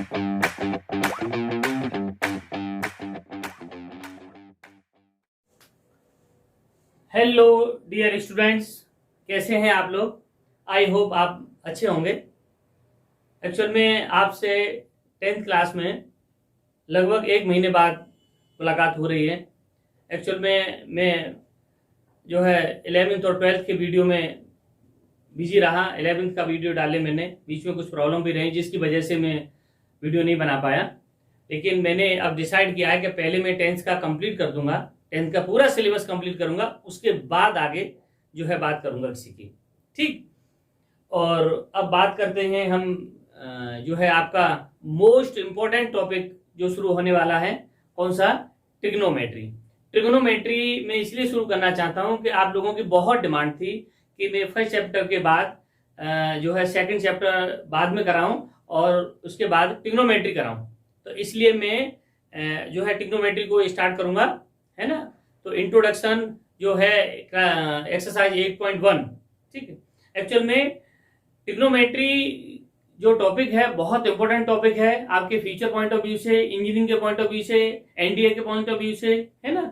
Hello dear students, कैसे हैं आप लोग। आई होप आप अच्छे होंगे। एक्चुअल में आपसे 10th क्लास में लगभग 1 महीने बाद मुलाकात हो रही है। एक्चुअल में मैं जो है 11th और 12th के वीडियो में बिजी रहा। 11th का वीडियो डाले मैंने, बीच में कुछ प्रॉब्लम भी रही जिसकी वजह से मैं वीडियो नहीं बना पाया। लेकिन मैंने अब डिसाइड किया है कि पहले मैं 10th का कंप्लीट कर दूंगा, 10th का पूरा सिलेबस कंप्लीट करूंगा, उसके बाद आगे जो है बात करूंगा किसी की। ठीक, और अब बात करते हैं हम जो है आपका मोस्ट इंपॉर्टेंट टॉपिक जो शुरू होने वाला है। कौन सा? ट्रिग्नोमेट्री। ट्रिग्नोमेट्री मैं इसलिए शुरू करना चाहता हूं कि आप लोगों की बहुत डिमांड थी कि मैं फर्स्ट चैप्टर के बाद जो है सेकंड चैप्टर बाद में कराऊं और उसके बाद ट्रिग्नोमेट्री कराऊं। तो इसलिए मैं जो है ट्रिग्नोमेट्री को स्टार्ट करूंगा, है ना। तो इंट्रोडक्शन जो है एक्सरसाइज 8.1। ठीक है, एक्चुअल में ट्रिग्नोमेट्री जो टॉपिक है बहुत इंपॉर्टेंट टॉपिक है आपके फ्यूचर पॉइंट ऑफ व्यू से, इंजीनियरिंग के पॉइंट ऑफ व्यू से, एनडीए के पॉइंट ऑफ व्यू से, है ना।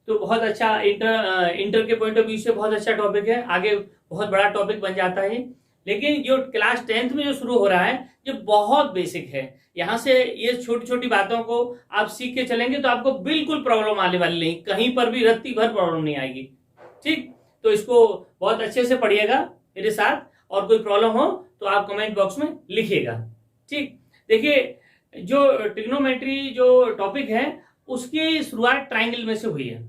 तो बहुत अच्छा इंटर के पॉइंट ऑफ व्यू से बहुत अच्छा टॉपिक है, आगे बहुत बड़ा टॉपिक बन जाता है। लेकिन जो क्लास 10th में जो शुरू हो रहा है जो बहुत बेसिक है, यहाँ से ये छोटी छोटी बातों को आप सीख के चलेंगे तो आपको बिल्कुल प्रॉब्लम आने वाली नहीं, कहीं पर भी रत्ती भर प्रॉब्लम नहीं आएगी। ठीक, तो इसको बहुत अच्छे से पढ़िएगा मेरे साथ, और कोई प्रॉब्लम हो तो आप कमेंट बॉक्स में लिखिएगा। ठीक, देखिए जो ट्रिग्नोमेट्री जो टॉपिक है उसकी शुरुआत ट्राइंगल में से हुई है।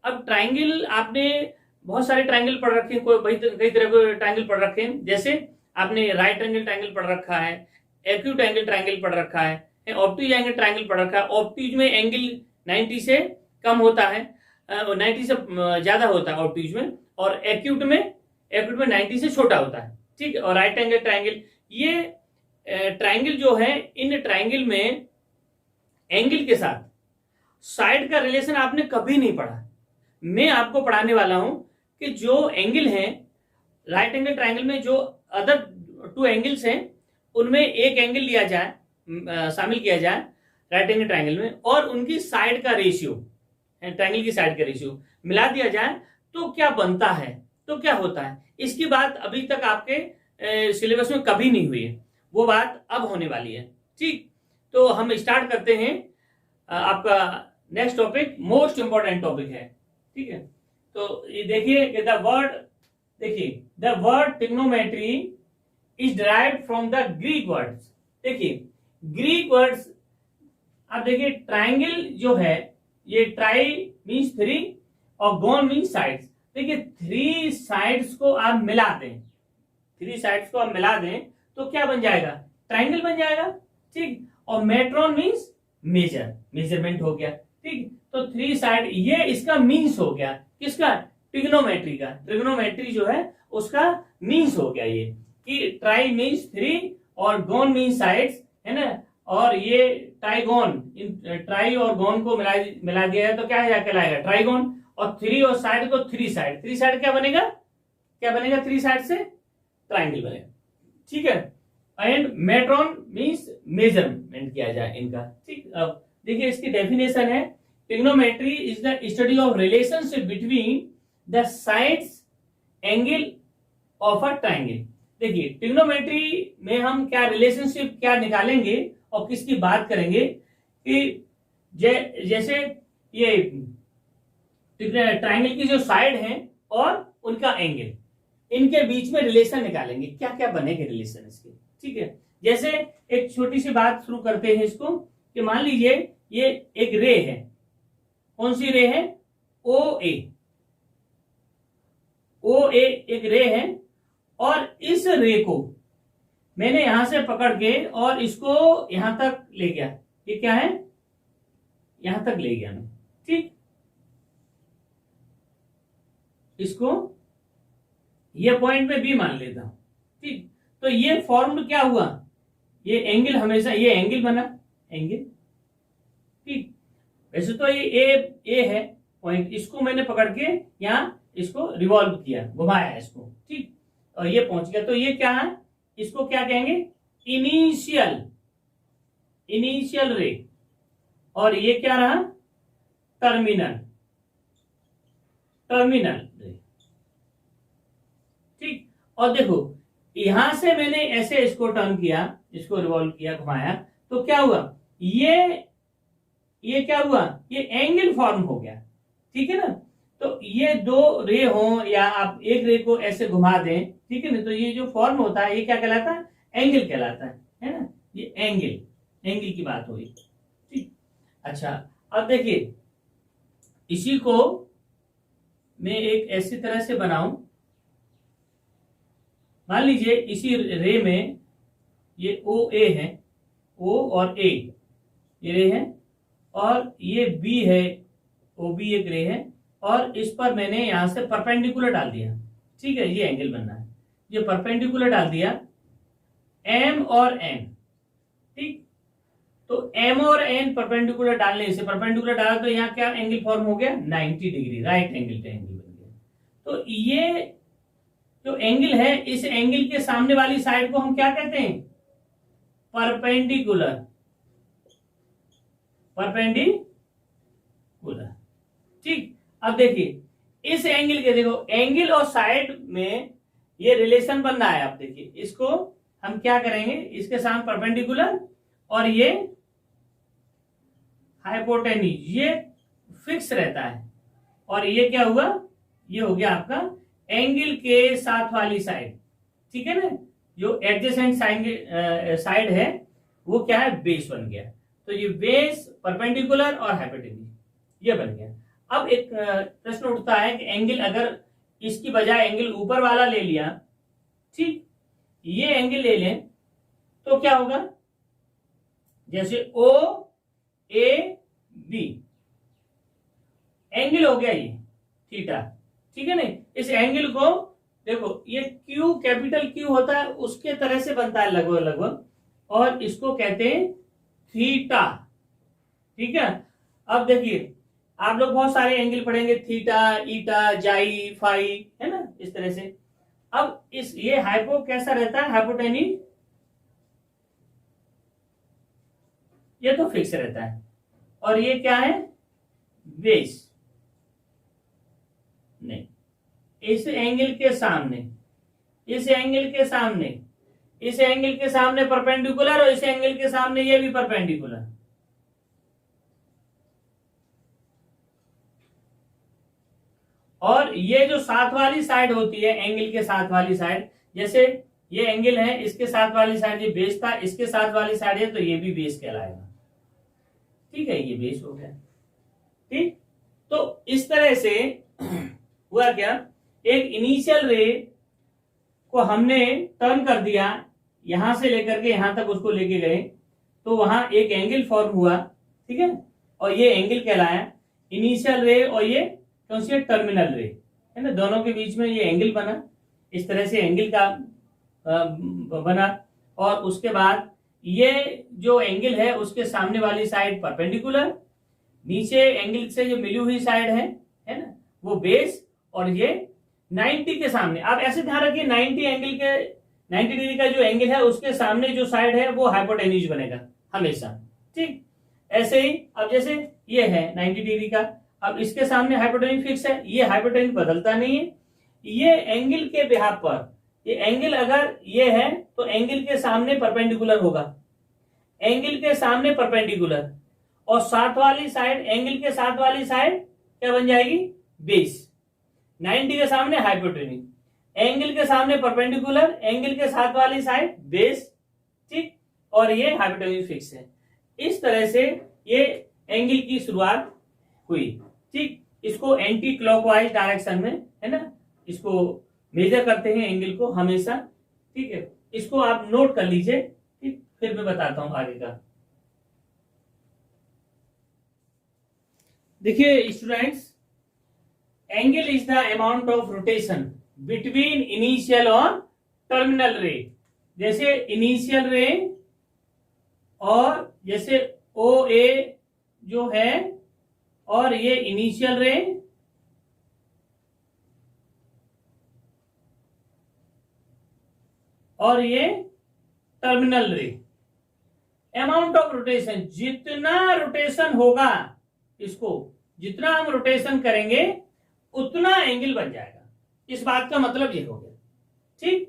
अब ट्राइंगल आपने बहुत सारे ट्राइंगल पढ़ रखे हैं, कोई कई तरह के ट्राइंगल पढ़ रखे हैं। जैसे आपने राइट एंगल ट्राइंगल पढ़ रखा है, एक्यूट एंगल ट्राइंगल पढ़ रखा है, ऑब्ट्यूज एंगल ट्राइंगल पढ़ रखा है। ऑब्ट्यूज में एंगल 90 से कम होता है, 90 से ज्यादा होता है ऑब्ट्यूज में, और एक्यूट में 90 से छोटा होता है। ठीक है, और राइट एंगल ट्राइंगल, ये ट्राइंगल जो है, इन ट्राइंगल में एंगल के साथ साइड का रिलेशन आपने कभी नहीं पढ़ा। मैं आपको पढ़ाने वाला हूं कि जो एंगल हैं राइट एंगल ट्राइंगल में, जो अदर 2 एंगल्स हैं उनमें एक एंगल लिया जाए, शामिल किया जाए राइट एंगल ट्राइंगल में, और उनकी साइड का रेशियो, ट्राइंगल की साइड का रेशियो मिला दिया जाए तो क्या बनता है, तो क्या होता है। इसकी बात अभी तक आपके सिलेबस में कभी नहीं हुई है, वो बात अब होने वाली है। ठीक, तो हम स्टार्ट करते हैं आपका next topic, most important topic है। ठीक है, तो ये देखिए कि the word trigonometry is derived from the Greek words. देखिए ग्रीक वर्ड्स, आप देखिए ट्राइंगल जो है, ये ट्राई मीन्स 3 और गोन मीन्स साइड्स। देखिए 3 साइड्स को आप मिला दें, 3 साइड्स को आप मिला दें तो क्या बन जाएगा? ट्राइंगल बन जाएगा। ठीक, और मेट्रॉन मीन्स मेजरमेंट हो गया। ठीक, तो 3 साइड, ये इसका मीन्स हो गया, किसका? ट्रिग्नोमेट्री का। ट्रिग्नोमेट्री जो है उसका मीन्स हो गया ये कि ट्राई मीन्स 3 और गोन मीन्स साइड्स, है ना। और ये ट्राइगोन, ट्राई और गोन को मिला दिया है तो क्या कहलाएगा? ट्राइगोन। और 3 और साइड को 3 साइड क्या बनेगा? 3 साइड से ट्राइंगल बनेगा। ठीक है, एंड मेट्रॉन मीन्स मेजरमेंट किया जाए इनका। ठीक, अब देखिए इसकी डेफिनेशन है, trigonometry is the study of relationship between the sides angle of a triangle. देखिए ट्रिग्नोमेट्री में हम क्या रिलेशनशिप क्या निकालेंगे और किसकी बात करेंगे कि जैसे ये ट्राइंगल की जो साइड है और उनका एंगल, इनके बीच में रिलेशन निकालेंगे, क्या क्या बनेंगे रिलेशन इसके। ठीक है, जैसे एक छोटी सी बात शुरू करते हैं इसको कि मान लीजिए ये एक रे है। कौन सी रे है? ओ ए एक रे है, और इस रे को मैंने यहां से पकड़ के और इसको यहां तक ले गया। ये क्या है? यहां तक ले गया मैं। ठीक, इसको ये पॉइंट पे बी मान लेता हूं। ठीक, तो ये फॉर्म क्या हुआ? ये एंगल, हमेशा ये एंगल बना, एंगल। ठीक, वैसे तो ये ए है पॉइंट, इसको मैंने पकड़ के यहां इसको रिवॉल्व किया, घुमाया इसको। ठीक, और ये पहुंच गया। तो ये क्या है? इसको क्या कहेंगे? इनिशियल इनिशियल रे, और ये क्या रहा, टर्मिनल टर्मिनल रे। ठीक, और देखो यहां से मैंने ऐसे इसको टर्न किया, इसको रिवॉल्व किया, घुमाया, तो क्या हुआ, ये क्या हुआ, ये एंगल फॉर्म हो गया। ठीक है ना, तो ये दो रे हो या आप एक रे को ऐसे घुमा दें, ठीक है ना, तो ये जो फॉर्म होता है ये क्या कहलाता है, एंगल कहलाता है ना, ये एंगल की बात हुई। ठीक, अच्छा अब देखिए इसी को मैं एक ऐसी तरह से बनाऊं, मान लीजिए इसी रे में ये ओ ए है, ओ और ए ये रे है, और ये बी है, ओ बी एक रे है, और इस पर मैंने यहां से परपेंडिकुलर डाल दिया। ठीक है, ये एंगल बनना है, ये परपेंडिकुलर डाल दिया, एम और एन। ठीक, तो एम और एन परपेंडिकुलर डालने से, परपेंडिकुलर डाला तो यहाँ क्या एंगल फॉर्म हो गया, 90 डिग्री, राइट एंगल ट्रायंगल बन गया। तो ये जो एंगल है, इस एंगल के सामने वाली साइड को हम क्या कहते हैं, परपेंडिकुलर परपेंडिकुलर। ठीक, अब देखिए इस एंगल के, देखो एंगल और साइड में ये रिलेशन बन रहा है। आप देखिए इसको हम क्या करेंगे, इसके साथ परपेंडिकुलर और ये हाइपोटेन्यूज, ये फिक्स रहता है, और ये क्या हुआ, ये हो गया आपका एंगल के साथ वाली साइड। ठीक है ना, जो एडजेसेंट साइड है वो क्या है, बेस बन गया। तो ये बेस, परपेंडिकुलर और हाइपोटेन्यूज ये बन गया। अब एक प्रश्न उठता है कि एंगल अगर इसकी बजाय एंगल ऊपर वाला ले लिया, ठीक, ये एंगल ले लें तो क्या होगा, जैसे ओ ए बी एंगल हो गया ये थीटा। ठीक है ना, इस एंगल को देखो, ये क्यू, कैपिटल क्यू होता है उसके तरह से बनता है लगभग लगभग, और इसको कहते हैं थीटा। ठीक है, अब देखिए आप लोग बहुत सारे एंगल पढ़ेंगे, थीटा, ईटा, जाई, फाई, है ना, इस तरह से। अब इस ये हाइपो कैसा रहता है, हाइपोटेन्यूज ये तो फिक्स रहता है, और ये क्या है, बेस। नहीं, इस एंगल के सामने, इस एंगल के सामने, इस एंगल के सामने परपेंडिकुलर, और इस एंगल के सामने ये भी परपेंडिकुलर। और ये जो साथ वाली साइड होती है, एंगल के साथ वाली साइड, जैसे ये एंगल है, इसके साथ वाली साइड ये बेस था, इसके साथ वाली साइड है, तो ये भी बेस कहलाएगा। ठीक है, ये बेस हो गया। ठीक, तो इस तरह से हुआ क्या, एक इनिशियल रे को हमने टर्न कर दिया, यहां से लेकर के यहां तक उसको लेके गए, तो वहां एक एंगल फॉर्म हुआ। ठीक है, और ये एंगल कहलाया इनिशियल रे, और ये कौन सी टर्मिनल रे, है ना, दोनों के बीच में ये एंगल बना, इस तरह से एंगल का बना। और उसके बाद ये जो एंगल है उसके सामने वाली साइड परपेंडिकुलर, नीचे एंगल से जो मिली हुई साइड है ना, वो बेस, और ये 90 के सामने, आप ऐसे ध्यान रखिए 90 एंगल के, 90 डिग्री का जो एंगल है उसके सामने जो साइड है वो हाइपोटेन्यूज बनेगा हमेशा। ठीक, ऐसे ही अब जैसे ये है 90 डिग्री का, अब इसके सामने हाइपोटेन्यूज फिक्स है, ये हाइपोटेन्यूज बदलता नहीं है। ये एंगल के बिहाफ पर, ये एंगल अगर ये है तो एंगल के सामने परपेंडिकुलर होगा, एंगल के सामने परपेंडिकुलर, और साथ वाली साइड, एंगल के साथ वाली साइड क्या बन जाएगी, बेस। 90 के सामने हाइपोटेन्यूज, एंगल के सामने परपेंडिकुलर, एंगल के साथ वाली साइड बेस। ठीक, और ये हाइपोटेन्यूज फिक्स है। इस तरह से ये एंगल की शुरुआत हुई। ठीक, इसको एंटी क्लॉकवाइज डायरेक्शन में, है ना, इसको मेजर करते हैं एंगल को हमेशा। ठीक है, इसको आप नोट कर लीजिए, ठीक, फिर मैं बताता हूं आगे का। देखिए students, angle is the amount of rotation between initial और टर्मिनल रे। जैसे इनिशियल रे और जैसे ओ ए जो है, और ये इनिशियल रे और ये टर्मिनल रे, अमाउंट ऑफ रोटेशन, जितना रोटेशन होगा, इसको जितना हम रोटेशन करेंगे उतना एंगल बन जाएगा। इस बात का मतलब ये हो गया। ठीक,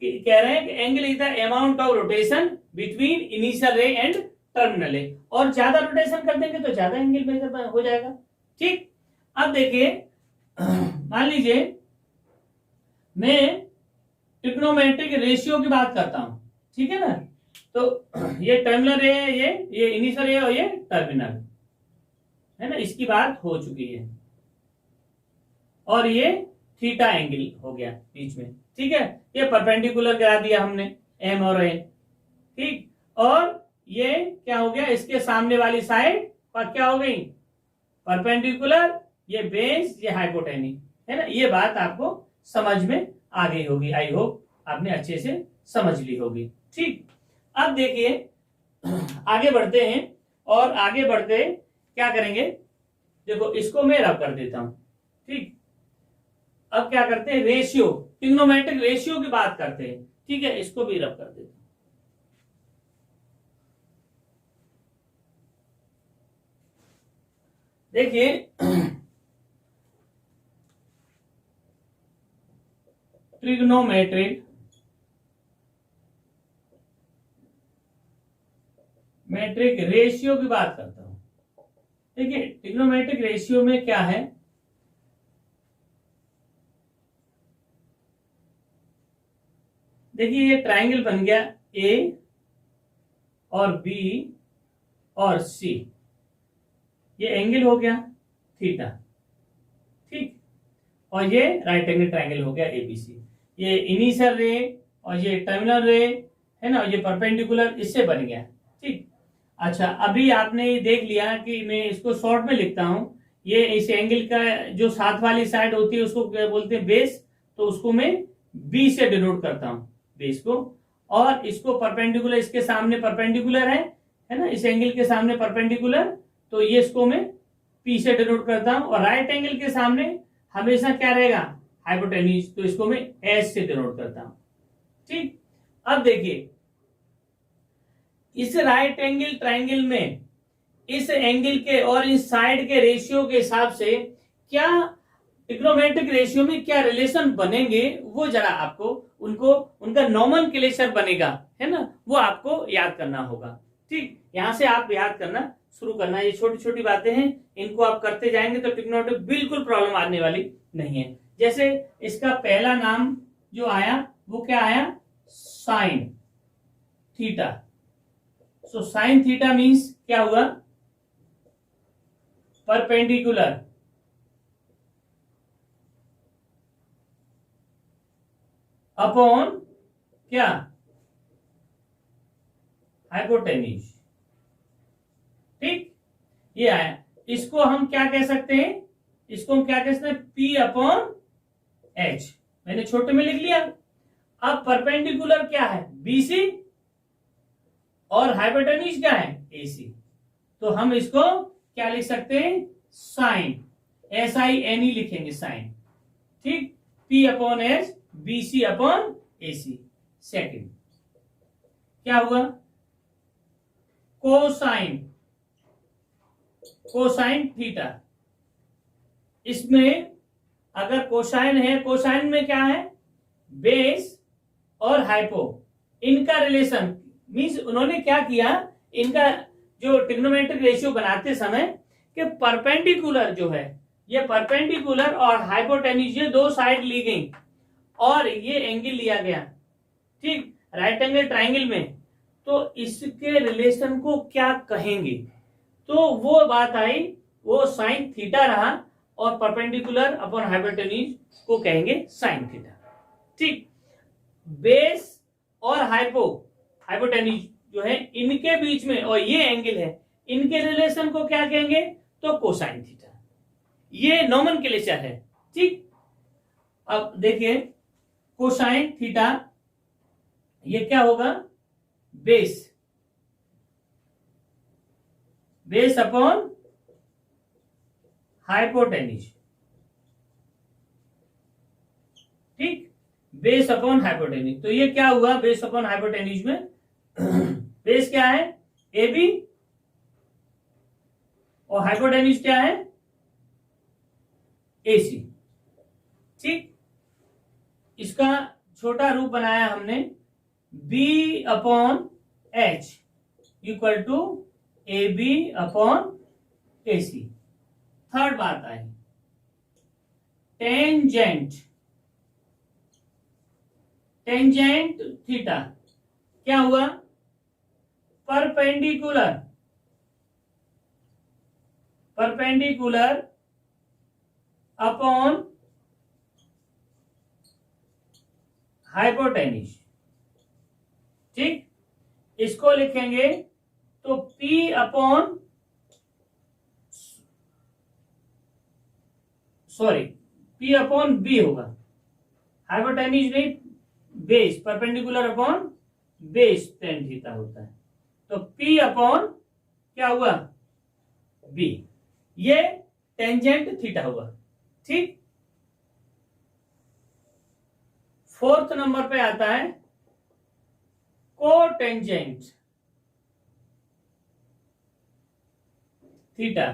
कह रहे हैं कि angle is the amount of rotation between initial रे एंड टर्मिनल रे, और ज्यादा रोटेशन कर देंगे तो ज्यादा एंगल मेजर हो जाएगा। ठीक, अब देखिए मान लीजिए मैं ट्रिग्नोमेट्रिक रेशियो की बात करता हूं, ठीक है ना। तो ये टर्मिनल रे है, ये इनिशियल रे और ये टर्मिनल है ना, इसकी बात हो चुकी है, और ये थीटा एंगल हो गया बीच में। ठीक है, ये परपेंडिकुलर करा दिया हमने एम और एन। ठीक, और ये क्या हो गया, इसके सामने वाली साइड पर क्या हो गई, परपेंडिकुलर, ये बेस, ये हाइपोटेनिस है ना। ये बात आपको समझ में आ गई होगी, आई होप आपने अच्छे से समझ ली होगी। ठीक, अब देखिए आगे बढ़ते हैं, और आगे बढ़ते क्या करेंगे, देखो इसको मैं रब कर देता हूं। ठीक, अब क्या करते हैं, रेशियो, ट्रिग्नोमेट्रिक रेशियो की बात करते हैं। ठीक है, इसको भी रब कर देते हैं। देखिए ट्रिग्नोमेट्रिक रेशियो की बात करता हूं। देखिए ट्रिग्नोमेट्रिक रेशियो में क्या है, देखिए ये ट्रायंगल बन गया ए और बी और सी, ये एंगल हो गया थीटा। ठीक, और ये राइट एंगल ट्रायंगल हो गया एबीसी। ये इनिशियल रे और ये टर्मिनल रे है ना, ये परपेंडिकुलर, इससे बन गया। ठीक, अच्छा अभी आपने देख लिया कि मैं इसको शॉर्ट में लिखता हूं, ये इस एंगल का जो साथ वाली साइड होती है उसको क्या बोलते हैं, बेस, तो उसको मैं बी से डिनोट करता हूं, बेस को, और इसको परपेंडिकुलर, इसके सामने परपेंडिकुलर है ना, इस एंगल के सामने परपेंडिकुलर, तो ये इसको मैं पी से डिनोट करता हूं, और राइट एंगल के सामने हमेशा क्या रहेगा, हाइपोटेन्यूज, तो इसको मैं एस से डिनोट करता हूं। ठीक, अब देखिए इस राइट एंगल ट्रायंगल में इस एंगल के और इस साइड के रेशियो के हिसाब से क्या ट्रिग्नोमेट्रिक रेशियो में क्या रिलेशन बनेंगे, वो जरा आपको उनका नॉमेनक्लेचर बनेगा है ना, वो आपको याद करना होगा। ठीक, यहां से आप याद करना शुरू करना, ये छोटी छोटी बातें हैं, इनको आप करते जाएंगे तो ट्रिग्नोमेट्रिक बिल्कुल प्रॉब्लम आने वाली नहीं है। जैसे इसका पहला नाम जो आया वो क्या आया, sine theta. So sine theta means क्या हुआ, परपेंडिकुलर अपॉन क्या, हाइपोटेन्यूज। ठीक, ये आया, इसको हम क्या कह सकते हैं, इसको हम क्या कह सकते हैं, P अपॉन एच, मैंने छोटे में लिख लिया। अब परपेंडिकुलर क्या है, BC, और हाइपोटेन्यूज क्या है, AC, तो हम इसको क्या लिख सकते हैं, साइन, SINE लिखेंगे साइन। ठीक, P upon H, BC upon AC। Second क्या हुआ, कोसाइन, कोसाइन थीटा। इसमें अगर कोसाइन है, कोसाइन में क्या है, बेस और हाइपो, इनका रिलेशन मींस उन्होंने क्या किया, इनका जो ट्रिग्नोमेट्रिक रेशियो बनाते समय कि परपेंडिकुलर जो है, ये परपेंडिकुलर और हाइपोटेन्यूज, ये दो साइड ली गई और ये एंगल लिया गया। ठीक, राइट एंगल ट्रायंगल में, तो इसके रिलेशन को क्या कहेंगे, तो वो बात आई, वो साइन थीटा रहा, और परपेंडिकुलर अपॉन हाइपोटेन्यूज को कहेंगे साइन थीटा। ठीक, बेस और हाइपोटेन्यूज जो है इनके बीच में और ये एंगल है, इनके रिलेशन को क्या कहेंगे, तो कोसाइन थीटा। ये नॉमेनक्लेचर है। ठीक, अब देखिए कोसाइन थीटा, ये क्या होगा, बेस अपॉन हाइपोटेन्यूज। ठीक, बेस अपॉन हाइपोटेन्यूज, तो ये क्या हुआ, बेस अपॉन हाइपोटेन्यूज में बेस क्या है, ए बी, और हाइपोटेन्यूज क्या है, ए सी। ठीक, इसका छोटा रूप बनाया हमने, B upon H equal to A B upon A C. Third बात आई टेंजेंट, टेंजेंट थीटा क्या हुआ, परपेंडिकुलर, परपेंडिकुलर अपॉन हाइपोटेन्यूज। ठीक, इसको लिखेंगे तो P upon P upon B होगा, हाइपोटेन्यूज नहीं, base, perpendicular upon base tan theta होता है, तो P अपॉन क्या हुआ, बी, ये टेंजेंट थीटा हुआ। ठीक, फोर्थ नंबर पे आता है कोटेंजेंट थीटा।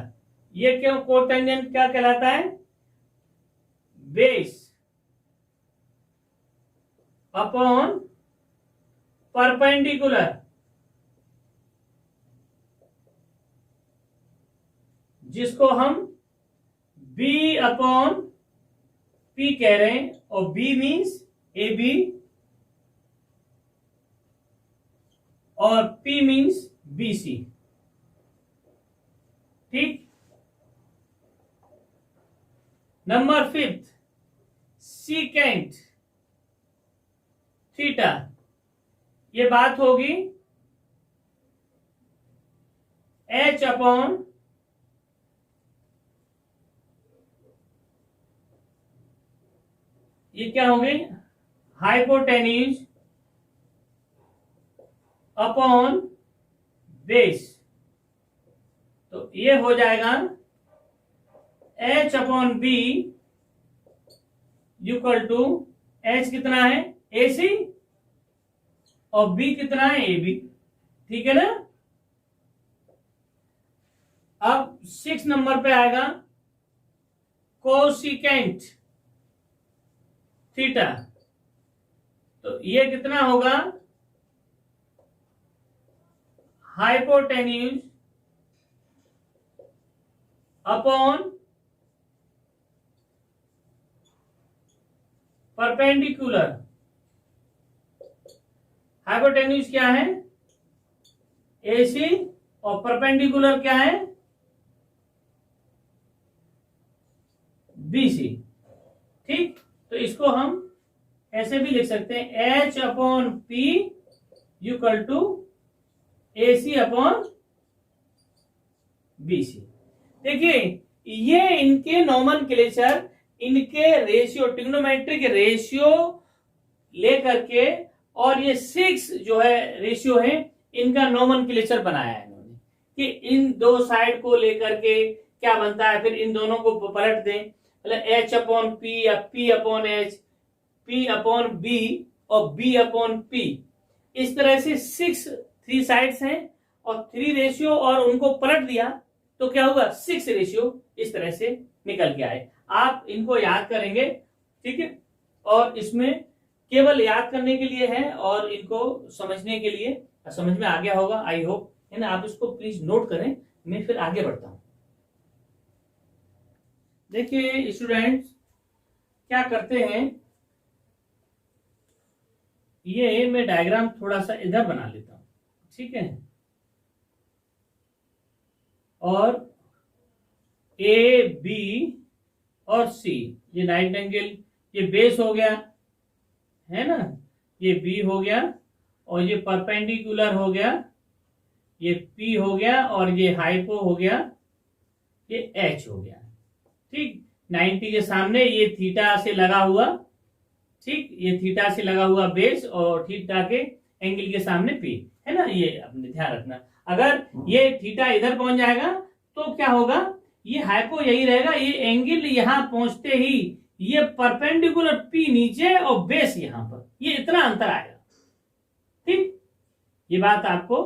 ये क्यों कोटेंजेंट क्या कहलाता है, बेस अपॉन परपेंडिकुलर, जिसको हम B अपॉन P कह रहे हैं, और B मीन्स ए बी और P मीन्स बी सी। ठीक, नंबर फिफ्थ सीकेंट थीटा। ये बात होगी H अपॉन ये क्या होगी, हाइपोटेन्यूज अपॉन बेस, तो ये हो जाएगा H upon B equal to, H कितना है ए सी और B कितना है ए बी। ठीक है ना। अब 6 नंबर पे आएगा कोसिकेंट थीटा, तो ये कितना होगा, हाइपोटेन्यूज अपॉन परपेंडिकुलर। हाइपोटेन्यूज क्या है, ए सी, और परपेंडिकुलर क्या है, बी सी। ठीक, तो इसको हम ऐसे भी लिख सकते हैं, H upon P equal to A C upon B C. देखिए, ये इनके नोमेनक्लेचर, इनके रेशियो, ट्रिग्नोमेट्रिक रेशियो लेकर के, और ये 6 जो है रेशियो है, इनका नोमेनक्लेचर बनाया है इन्होंने, कि इन दो साइड को लेकर के क्या बनता है, फिर इन दोनों को पलट दें, मतलब H अपॉन P या P upon H, P upon B और B अपॉन P। इस तरह से 3 साइड्स हैं और 3 रेशियो, और उनको पलट दिया तो क्या होगा, 6 रेशियो इस तरह से निकल के आए। आप इनको याद करेंगे, ठीक है, और इसमें केवल याद करने के लिए है और इनको समझने के लिए, समझ में आ गया होगा आई होप, है ना। आप इसको प्लीज नोट करें, मैं फिर आगे बढ़ता हूं। देखिए स्टूडेंट्स, क्या करते हैं, ये मैं डायग्राम थोड़ा सा इधर बना लेता हूं, ठीक है, और ए बी और सी, ये राइट एंगल, ये बेस हो गया, है ना, ये बी हो गया, और ये परपेंडिकुलर हो गया, ये पी हो गया, और ये हाइपो हो गया, ये एच हो गया। ठीक, 90 के सामने ये थीटा से लगा हुआ, ठीक, ये थीटा से लगा हुआ बेस, और थीटा के एंगल के सामने पी, है ना। ये अपने ध्यान रखना, अगर ये थीटा इधर पहुंच जाएगा तो क्या होगा, ये हाइपो यही रहेगा, ये एंगल यहां पहुंचते ही ये परपेंडिकुलर पी नीचे और बेस यहां पर, ये इतना अंतर आएगा। ठीक, ये बात आपको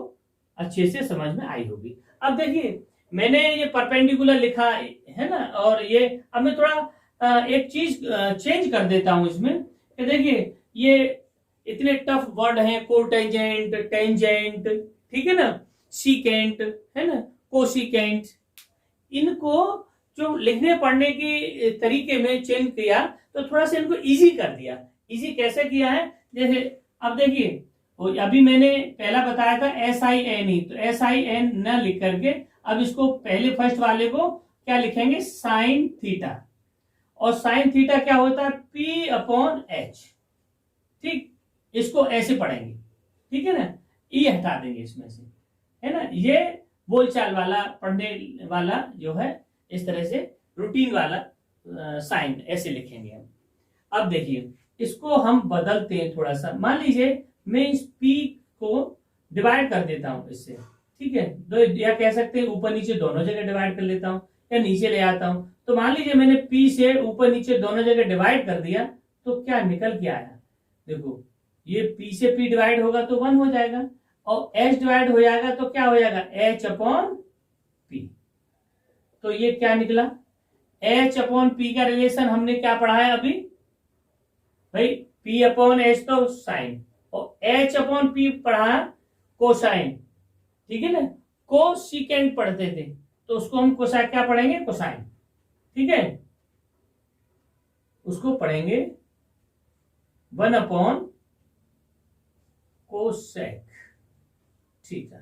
अच्छे से समझ में आई होगी। अब देखिए मैंने ये परपेंडिकुलर लिखा है ना, और ये अब मैं थोड़ा एक चीज चेंज कर देता हूं इसमें कि देखिए ये इतने टफ वर्ड हैं, कोटेंजेंट, टेंजेंट, ठीक है ना, सीकेंट, है ना, कोसिकेंट, इनको जो लिखने पढ़ने की तरीके में चेंज किया तो थोड़ा सा इनको इजी कर दिया। इजी कैसे किया है, जैसे अब देखिए अभी मैंने पहला बताया था SINE, तो SIN न लिख करके अब इसको पहले फर्स्ट वाले को क्या लिखेंगे, साइन थीटा, और साइन थीटा क्या होता है, P/H, ठीक, इसको ऐसे पढ़ेंगे, ठीक है ना, ई हटा देंगे इसमें से, है ना, ये बोलचाल वाला पढ़ने वाला जो है, इस तरह से रूटीन वाला साइन ऐसे लिखेंगे हम। अब देखिए इसको हम बदलते हैं थोड़ा सा, मान लीजिए मैं इस P को डिवाइड कर देता हूं इससे, ठीक है, तो या कह सकते हैं ऊपर नीचे दोनों जगह डिवाइड कर लेता हूं या नीचे ले आता हूं। तो मान लीजिए मैंने P से ऊपर नीचे दोनों जगह डिवाइड कर दिया, तो क्या निकल के आया, देखो ये P से P डिवाइड होगा तो 1 हो जाएगा, और H डिवाइड हो जाएगा तो क्या हो जाएगा, H/P। तो ये क्या निकला, H/P का रिलेशन हमने क्या पढ़ा है अभी भाई, P/H तो साइन, और H/P पढ़ा कोसाइन, ठीक है ना, कोसिकेंट पढ़ते थे तो उसको हम कोसाइन क्या पढ़ेंगे, कोसाइन, ठीक है, उसको पढ़ेंगे 1/कोसेक थीटा,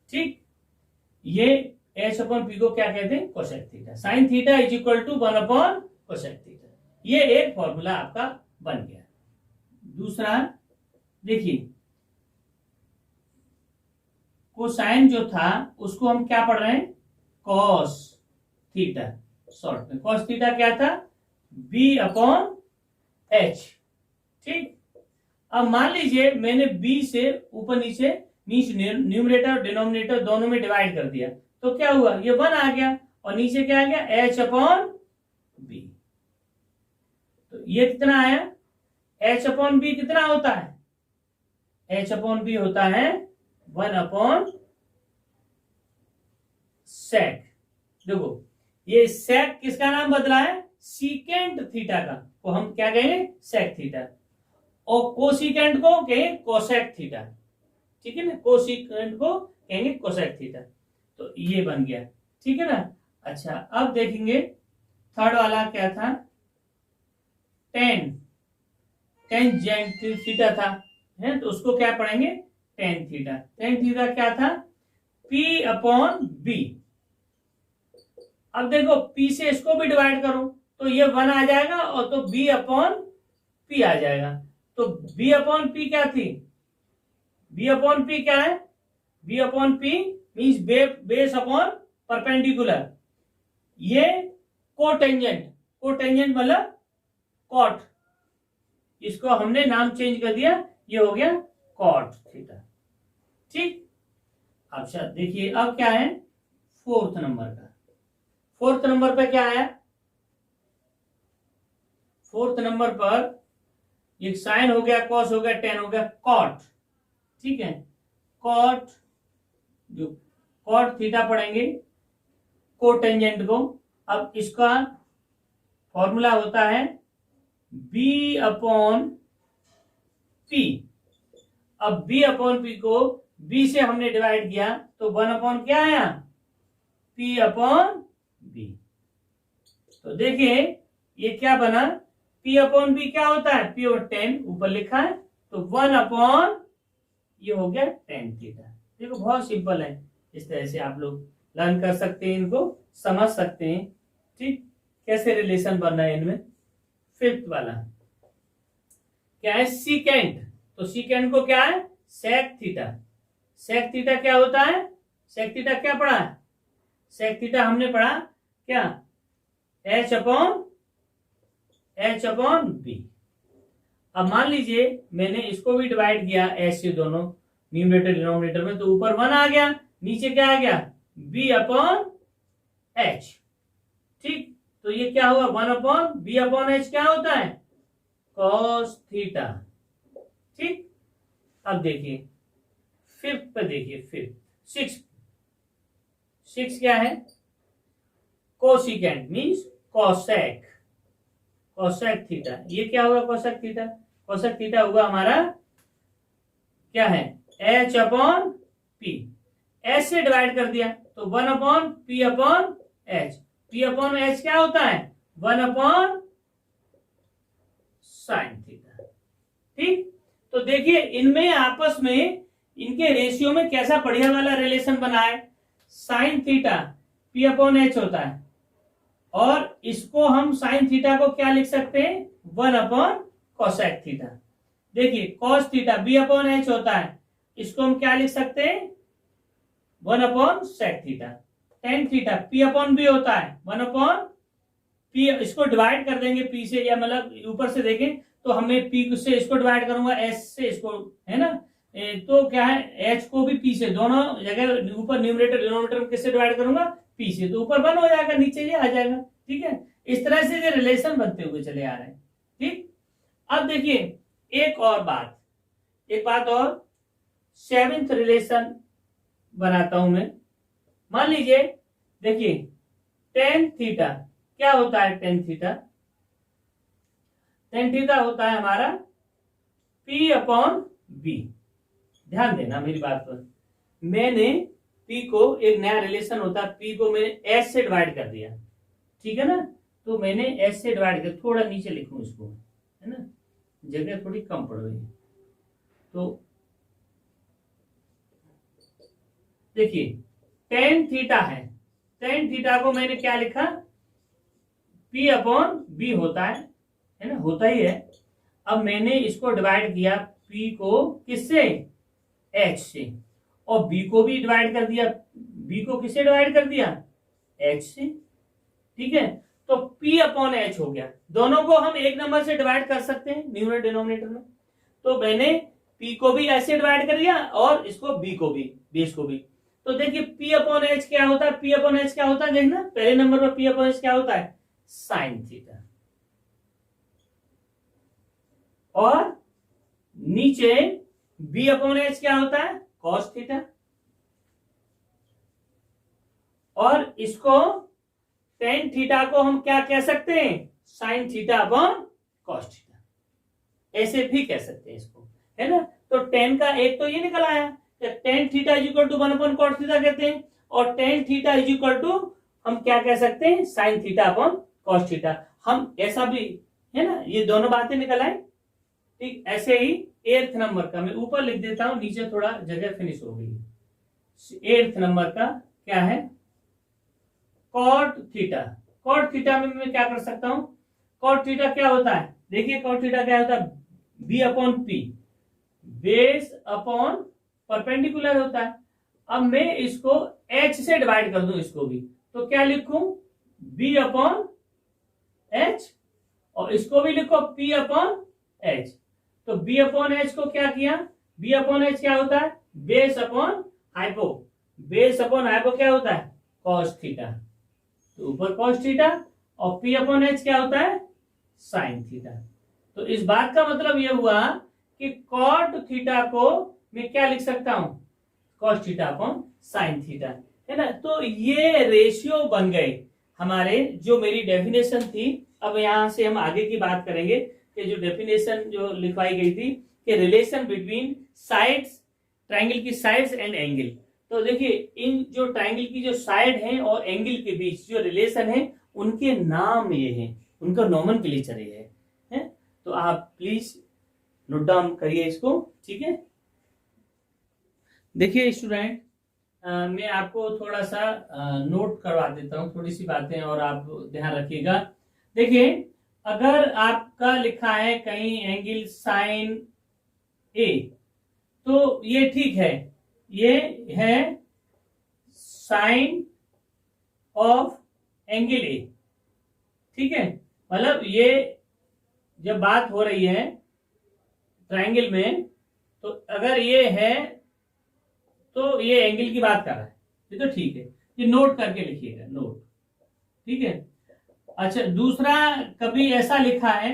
ठीक, ये H/P को क्या कहते हैं, cosec theta, sine theta is equal to 1/कोसेक थीटा, ये एक फॉर्मूला आपका बन गया। दूसरा देखिए कोसाइन जो था उसको हम क्या पढ़ रहे हैं, कॉस थीटा, शॉर्ट में कॉस थीटा क्या था, B/H, ठीक। अब मान लीजिए मैंने B से ऊपर नीचे मीन्स न्यूमरेटर और डिनोमिनेटर दोनों में डिवाइड कर दिया, तो क्या हुआ, ये 1 आ गया, और नीचे क्या आ गया, H/B। तो ये कितना आया, H/B कितना होता है, H/B होता है 1/sec। देखो ये sec किसका नाम बदला है, सीकेंट थीटा का, को हम क्या कहेंगे, सेक थीटा, और कोसिकेंट को कहेंगे कोसेक थीटा, ठीक है ना, कोसिकेंट को कहेंगे कोसेक थीटा। तो ये बन गया, ठीक है ना। अच्छा अब देखेंगे थर्ड वाला क्या था, टेंजेंट थीटा था, है, तो उसको क्या पढ़ेंगे, टेन थीटा। टेन थीटा क्या था, P/B। अब देखो P से इसको भी डिवाइड करो तो ये 1 आ जाएगा, और तो B/P आ जाएगा। तो B/P क्या थी, B/P क्या है, B/P means base upon perpendicular, ये कोटेंजेंट, कोटेंजेंट मतलब कॉट, इसको हमने नाम चेंज कर दिया, ये हो गया कॉट थीटा, ठीक। अच्छा देखिए अब क्या है, फोर्थ नंबर का, फोर्थ नंबर पर क्या आया, फोर्थ नंबर पर एक साइन हो गया, कॉस हो गया, टेन हो गया, कॉट, ठीक है, कॉट, जो कॉट थीटा पढ़ेंगे कोटेंजेंट को। अब इसका फॉर्मूला होता है B/P। अब B/P को B से हमने डिवाइड किया तो 1 क्या आया, P/B। तो देखिए ये क्या बना, P/B क्या होता है, P/10 ऊपर लिखा है, तो 1 ये हो गया टेन थीटा। देखो बहुत सिंपल है, इस तरह से आप लोग लर्न कर सकते हैं, इनको समझ सकते हैं, ठीक, कैसे रिलेशन बन रहा है इनमें। फिफ्थ वाला क्या है, सीकेंट। तो सीकेंट को क्या है, सेक थीटा। सेक थीटा क्या होता है, सेक थीटा क्या पढ़ा है, सेक थीटा हमने पढ़ा क्या, H/B। अब मान लीजिए मैंने इसको भी डिवाइड किया H से दोनों न्यूमरेटर डिनोमिनेटर में, तो ऊपर 1 आ गया, नीचे क्या आ गया, B/H, ठीक। तो ये क्या हुआ, 1/B/H क्या होता है, cos थीटा, ठीक। अब देखिए फिफ्थ पे, देखिए फिफ्थ सिक्स, सिक्स क्या है? Cosecant means cosec, cosec theta. ये क्या होगा कोसेक थीटा? कोसेक थीटा होगा हमारा क्या है? H upon P. एच से डिवाइड कर दिया तो 1 upon P upon H. P upon H क्या होता है? 1 अपॉन साइन थीटा। ठीक, तो देखिए इनमें आपस में इनके रेशियो में कैसा बढ़िया वाला रिलेशन बना है। Sine theta P upon H होता है, और इसको हम साइन थीटा को क्या लिख सकते हैं? 1 अपॉन कोसेक थीटा। देखिए cos theta B upon H होता है, इसको हम क्या लिख सकते हैं? 1 upon sec theta. Tan theta P upon B होता है, 1 अपॉन पी। इसको डिवाइड कर देंगे पी से, या मतलब ऊपर से देखें तो हमें पी से इसको डिवाइड करूंगा, एस से इसको, है ना। तो क्या है? एच को भी पी से, दोनों जगह ऊपर न्यूमरेटर डिनोमिनेटर किससे डिवाइड करूंगा? पी से, तो ऊपर 1 हो जाएगा, नीचे ये आ जाएगा। ठीक है, इस तरह से ये रिलेशन बनते हुए चले आ रहे हैं। ठीक, अब देखिए एक और बात, एक बात और, सेवेंथ रिलेशन बनाता हूं मैं। मान लीजिए, देखिए टेन थीटा क्या होता है? टेन थीटा, टेन थीटा होता है हमारा P अपॉन बी। ध्यान देना मेरी बात पर, मैंने P को, एक नया रिलेशन होता है, P को मैंने S से डिवाइड कर दिया, ठीक है ना। तो मैंने S से डिवाइड कर, थोड़ा नीचे लिखूं इसको, है ना, जगह थोड़ी कम पड़ रही है। तो देखिए टेन थीटा है, टेन थीटा को मैंने क्या लिखा? P अपॉन बी होता है ना, होता ही है। अब मैंने इसको डिवाइड किया P को किससे? H से, और B को भी डिवाइड कर दिया। B को किससे डिवाइड कर दिया? H से। ठीक है, तो P अपॉन H हो गया। दोनों को हम एक नंबर से डिवाइड कर सकते हैं न्यूमरेटर डिनोमिनेटर में। तो मैंने P को भी ऐसे डिवाइड कर दिया, और इसको B को भी, बेस को भी। तो देखिए P अपॉन H क्या होता है? P अपॉन H क्या होता है? देखना पहले नंबर पर P अपॉन H क्या होता है? Sine theta. और नीचे B अपॉन H क्या होता है? Cos theta. और इसको टेन थीटा को हम क्या कह सकते हैं? Sine theta upon cos theta, ऐसे भी कह सकते हैं इसको, है ना। तो टेन का एक तो ये निकल आया, tan theta is equal to 1 upon cos theta कहते हैं, और tan theta is equal to हम क्या कह सकते हैं? Sine theta upon cos theta. हम ऐसा भी, है ना, ये दोनों बातें निकल आए। ठीक, ऐसे ही एट्थ नंबर का मैं ऊपर लिख देता हूं, नीचे थोड़ा जगह फिनिश हो गई। एट्थ नंबर का क्या है? Cot theta. कॉट थीटा में मैं क्या कर सकता हूं? कॉट थीटा क्या होता है? देखिए कॉट थीटा क्या होता है? B upon P, base upon perpendicular होता है। अब मैं इसको एच से डिवाइड कर दूं, इसको भी, तो क्या लिखूं? बी अपॉन एच, और इसको भी लिखो पी अपॉन एच। तो बी अपॉन एच को क्या किया? बी अपॉन एच क्या होता है? Base upon hypo. Base upon hypo क्या होता है? Cos theta. तो ऊपर कॉस थीटा, और पी अपॉन एच क्या होता है? Sine theta. तो इस बात का मतलब यह हुआ कि कॉट थीटा को मैं क्या लिख सकता हूं? Cos theta upon sine theta, है ना। तो ये रेशियो बन गए हमारे, जो मेरी डेफिनेशन थी। अब यहां से हम आगे की बात करेंगे कि जो डेफिनेशन जो लिखवाई गई थी कि रिलेशन बिटवीन साइड्स, ट्रायंगल की साइड्स एंड एंगल। तो देखिए इन जो ट्रायंगल की जो साइड है और एंगल के बीच जो रिलेशन है, उनके नाम ये हैं, उनका नोमेनक्लेचर ये है। तो आप प्लीज नोट डाउन करिए इसको, ठीक है। देखिए स्टूडेंट, मैं आपको थोड़ा सा नोट करवा देता हूं, थोड़ी सी बातें, और आप ध्यान रखिएगा। देखिए अगर आपका लिखा है कहीं एंगल साइन ए, तो ये ठीक है, ये है साइन ऑफ एंगल ए, ठीक है। मतलब ये जब बात हो रही है ट्रायंगल में, तो अगर ये है तो ये एंगल की बात कर रहा है, ये तो ठीक है। ये नोट करके लिखिएगा, नोट, ठीक है। अच्छा, दूसरा कभी ऐसा लिखा है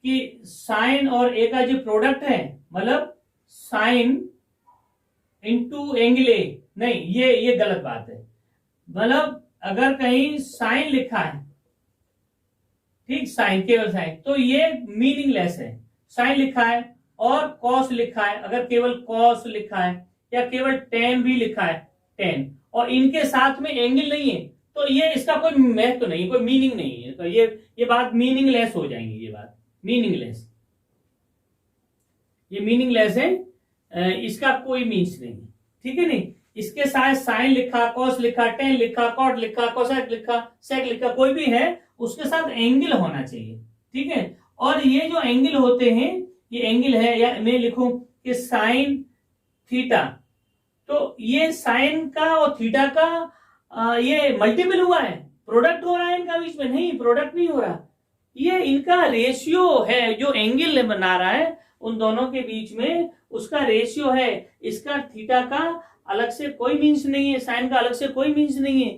कि साइन और ए का जो प्रोडक्ट है, मतलब साइन इंटू एंगल ए, नहीं, ये गलत बात है। मतलब अगर कहीं साइन लिखा है, ठीक, साइन, केवल साइन, तो ये मीनिंगलेस है। साइन लिखा है और कॉस लिखा है, अगर केवल कॉस लिखा है या केवल टेन भी लिखा है, टेन, और इनके साथ में एंगल नहीं है, तो ये इसका कोई महत्व तो नहीं, कोई मीनिंग नहीं है। तो ये बात मीनिंगलेस हो जाएंगी, ये बात मीनिंगलेस, ये मीनिंगलेस है, इसका कोई मीन्स नहीं है, ठीक है। नहीं, इसके साथ साइन लिखा, कॉस लिखा, टेन लिखा, कॉट लिखा, कोसेक लिखा, सेक लिखा, कोई भी है, उसके साथ एंगल होना चाहिए, ठीक है। और ये जो एंगल होते हैं, ये एंगल है, या मैं लिखूं कि साइन थीटा, तो ये साइन का और थीटा का ये मल्टीपल हुआ है, प्रोडक्ट हो रहा है इनका बीच में, नहीं, प्रोडक्ट नहीं हो रहा, ये इनका रेशियो है, जो एंगल बना रहा है उन दोनों के बीच में, उसका रेशियो है। इसका थीटा का अलग से कोई मीन्स नहीं है, साइन का अलग से कोई मीन्स नहीं है,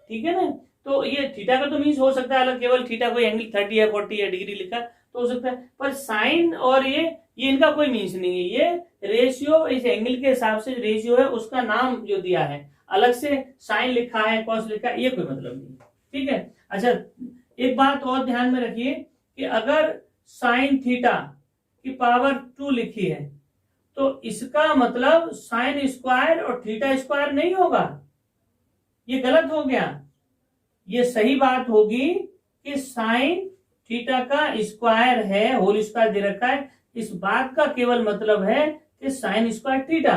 ठीक है ना। तो ये थीटा का तो मीन्स हो सकता है अलग, केवल थीटा कोई एंगल 30 या 40 या डिग्री लिखा तो हो सकता है, पर साइन और ये इनका कोई मीन्स नहीं है। ये रेशियो, इस एंगल के हिसाब से रेशियो है, उसका नाम जो दिया है, अलग से साइन लिखा है, कॉस लिखा है, ये कोई मतलब नहीं, ठीक है। अच्छा, एक बात और ध्यान में रखिए कि अगर साइन थीटा की पावर 2 लिखी है, तो इसका मतलब साइन स्क्वायर और थीटा स्क्वायर नहीं होगा, ये गलत हो गया। ये सही बात होगी कि साइन थीटा का स्क्वायर है, होल स्क्वायर दे रखा है, इस बात का केवल मतलब है कि साइन स्क्वायर थीटा।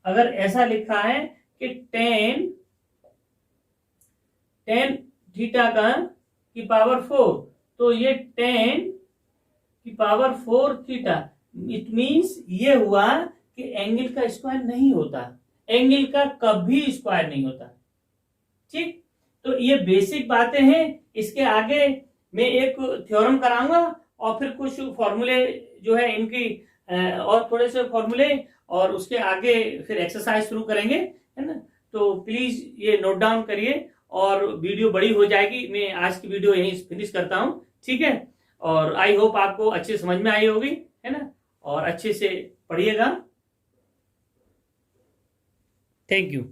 अगर ऐसा लिखा है कि टेन थीटा का की पावर 4, तो ये टेन की पावर 4 थीटा, इट मीन्स ये हुआ कि एंगल का स्क्वायर नहीं होता, एंगल का कभी स्क्वायर नहीं होता, ठीक। तो ये बेसिक बातें हैं। इसके आगे मैं एक थ्योरम कराऊंगा और फिर कुछ फॉर्मूले जो है इनकी, और थोड़े से फॉर्मूले, और उसके आगे फिर एक्सरसाइज शुरू करेंगे, है ना। तो प्लीज ये नोट डाउन करिए, और वीडियो बड़ी हो जाएगी, मैं आज की वीडियो यहीं फिनिश करता हूं, ठीक है। और आई होप आपको अच्छे समझ में आई होगी, है ना, और अच्छे से पढ़िएगा। Thank you.